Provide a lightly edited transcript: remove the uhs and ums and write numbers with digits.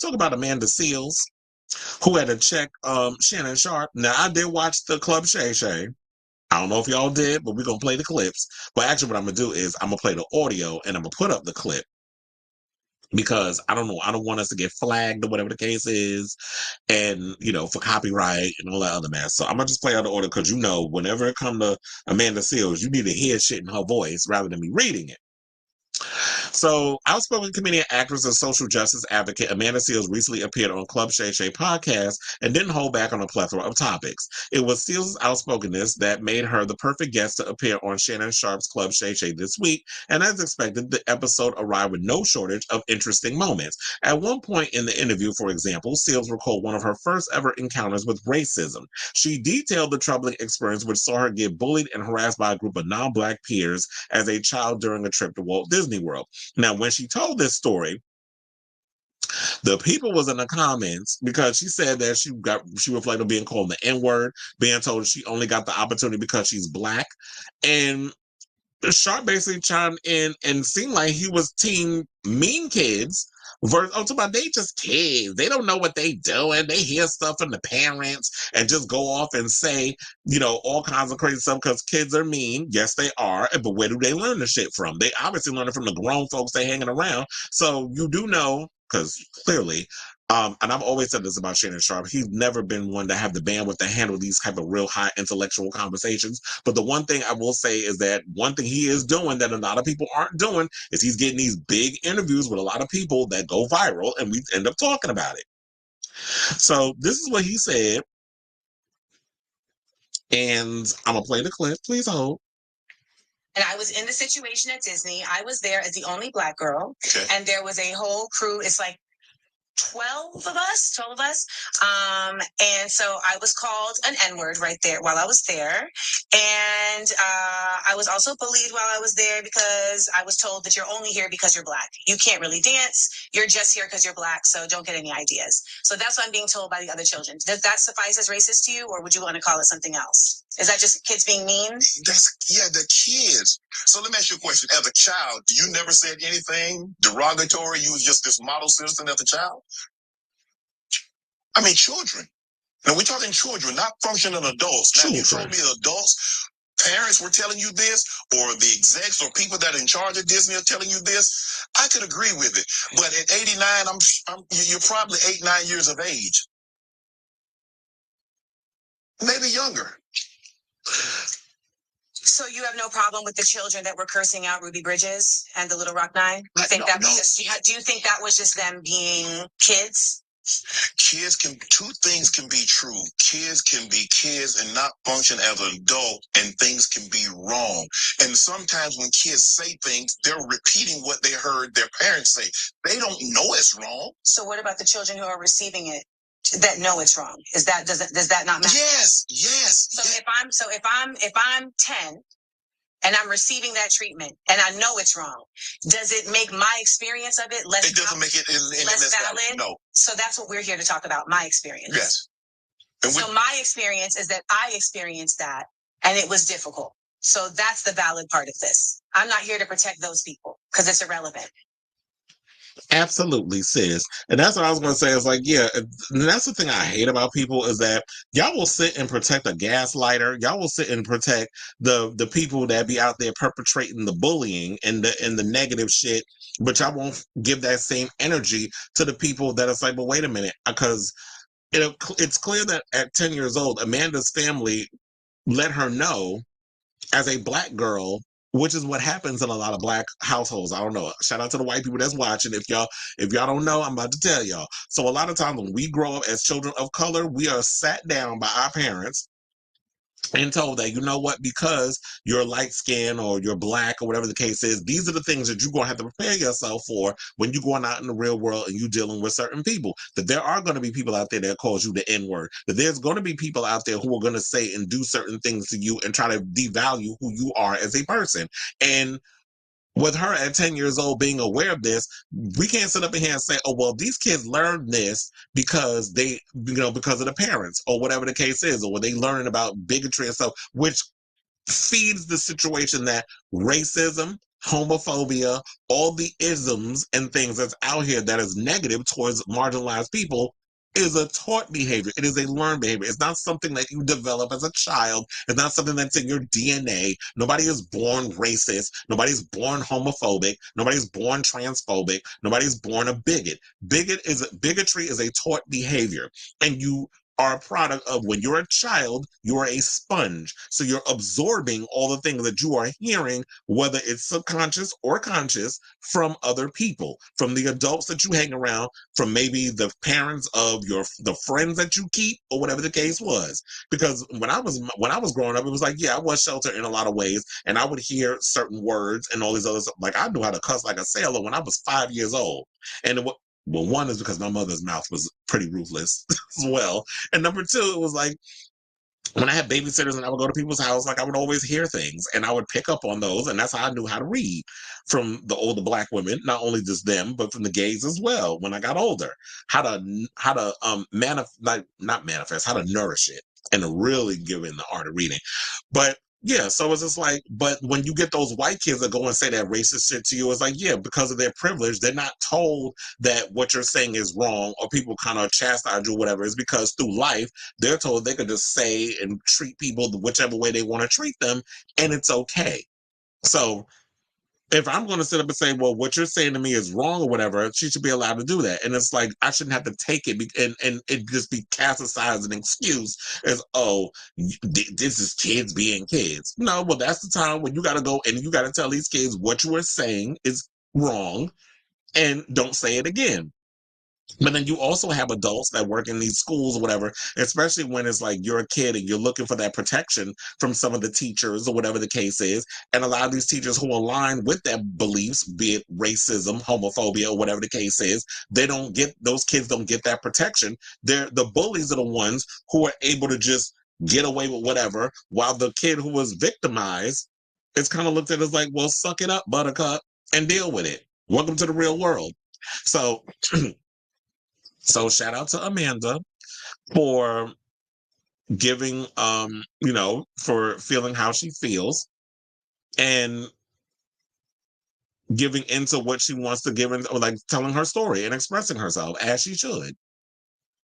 Talk about Amanda Seales, who had to check Shannon Sharpe. Now, I did watch the Club Shay Shay. I don't know if y'all did, but we're going to play the clips. But actually, what I'm going to do is I'm going to play the audio and I'm going to put up the clip because I don't know. I don't want us to get flagged or whatever the case is and, for copyright and all that other mess. So I'm going to just play out the audio because, whenever it comes to Amanda Seales, you need to hear shit in her voice rather than me reading it. So, outspoken comedian, actress, and social justice advocate Amanda Seales recently appeared on Club Shay Shay podcast and didn't hold back on a plethora of topics. It was Seales' outspokenness that made her the perfect guest to appear on Shannon Sharpe's Club Shay Shay this week, and as expected, the episode arrived with no shortage of interesting moments. At one point in the interview, for example, Seales recalled one of her first ever encounters with racism. She detailed the troubling experience which saw her get bullied and harassed by a group of non-Black peers as a child during a trip to Walt Disney World. Now, when she told this story, the people was in the comments because she said that she reflected on being called the N-word, being told she only got the opportunity because she's Black. And Sharpe basically chimed in and seemed like he was team mean kids. Talking about they just kids. They don't know what they doing. They hear stuff from the parents and just go off and say, all kinds of crazy stuff because kids are mean. Yes, they are. But where do they learn the shit from? They obviously learn it from the grown folks they hanging around. So you do know, because clearly, and I've always said this about Shannon Sharpe, he's never been one to have the bandwidth to handle these type of real high intellectual conversations. But the one thing I will say is that one thing he is doing that a lot of people aren't doing is he's getting these big interviews with a lot of people that go viral, and we end up talking about it. So this is what he said, and I'm going to play the clip. Please hold. And I was in the situation at Disney. I was there as the only Black girl, and there was a whole crew. It's like 12 of us. And so I was called an N-word right there while I was there. And I was also bullied while I was there because I was told that you're only here because you're Black. You can't really dance. You're just here because you're Black. So don't get any ideas. So that's what I'm being told by the other children. Does that suffice as racist to you, or would you want to call it something else? Is that just kids being mean? The kids. So let me ask you a question. As a child, you never said anything derogatory? You was just this model citizen as a child? I mean, children. Now, we're talking children, not functioning adults. Now, you told me adults, parents were telling you this, or the execs or people that are in charge of Disney are telling you this. I could agree with it. But at 89, you're probably 8, 9 years of age. Maybe younger. So you have no problem with the children that were cursing out Ruby Bridges and the Little Rock Nine? Do you think that was just them being kids? Two things can be true. Kids can be kids and not function as an adult, and things can be wrong. And sometimes when kids say things, they're repeating what they heard their parents say. They don't know it's wrong. So what about the children who are receiving it that know it's wrong? Does that not matter? Yes. So if I'm 10 and I'm receiving that treatment and I know it's wrong, does it make my experience of it less? It doesn't make it less valid. No. So that's what we're here to talk about, my experience. Yes. So my experience is that I experienced that and it was difficult. So that's the valid part of this. I'm not here to protect those people because it's irrelevant. Absolutely, sis. And that's what I was going to say. It's like, yeah, and that's the thing I hate about people is that y'all will sit and protect a gaslighter. Y'all will sit and protect the people that be out there perpetrating the bullying and the negative shit, but y'all won't give that same energy to the people that it's like, well, wait a minute, because it's clear that at 10 years old, Amanda's family let her know as a Black girl, which is what happens in a lot of Black households. I don't know. Shout out to the white people that's watching. If y'all don't know, I'm about to tell y'all. So a lot of times when we grow up as children of color, we are sat down by our parents and told that, you know what, because you're light skinned or you're Black or whatever the case is, these are the things that you're going to have to prepare yourself for when you're going out in the real world and you're dealing with certain people. That there are going to be people out there that calls you the N-word. That there's going to be people out there who are going to say and do certain things to you and try to devalue who you are as a person. And with her at 10 years old being aware of this, we can't sit up in here and say, oh, well, these kids learned this because because of the parents or whatever the case is, or they learn about bigotry and stuff, which feeds the situation that racism homophobia, all the isms and things that's out here that is negative towards marginalized people is a taught behavior. It is a learned behavior. It's not something that you develop as a child. It's not something that's in your DNA. Nobody is born racist. Nobody's born homophobic. Nobody's born transphobic. Nobody's born a bigot. Bigotry is a taught behavior, and you are a product of when you're a child, you are a sponge. So you're absorbing all the things that you are hearing, whether it's subconscious or conscious, from other people, from the adults that you hang around, from maybe the parents of the friends that you keep, or whatever the case was. Because when I was growing up, it was like, yeah, I was sheltered in a lot of ways, and I would hear certain words and all these other stuff. Like I knew how to cuss like a sailor when I was 5 years old, and well, one is because my mother's mouth was pretty ruthless as well. And number two, it was like when I had babysitters and I would go to people's house, like I would always hear things and I would pick up on those. And that's how I knew how to read from the older Black women, not only just them, but from the gays as well. When I got older, how to not manifest, how to nourish it and to really give in the art of reading. But yeah, so it's just like, but when you get those white kids that go and say that racist shit to you, it's like, yeah, because of their privilege, they're not told that what you're saying is wrong, or people kind of chastise you or whatever. It's because through life, they're told they could just say and treat people whichever way they want to treat them, and it's okay. So if I'm going to sit up and say, well, what you're saying to me is wrong or whatever, she should be allowed to do that. And it's like, I shouldn't have to take it and it just be cast aside as an excuse as, oh, this is kids being kids. No, well, that's the time when you got to go and you got to tell these kids what you are saying is wrong and don't say it again. But then you also have adults that work in these schools or whatever, especially when it's like you're a kid and you're looking for that protection from some of the teachers or whatever the case is. And a lot of these teachers who align with their beliefs, be it racism, homophobia, or whatever the case is, those kids don't get that protection. The bullies are the ones who are able to just get away with whatever, while the kid who was victimized is kind of looked at as like, well, suck it up, buttercup, and deal with it. Welcome to the real world. So So shout out to Amanda for giving, for feeling how she feels and giving into what she wants to give, or like telling her story and expressing herself as she should.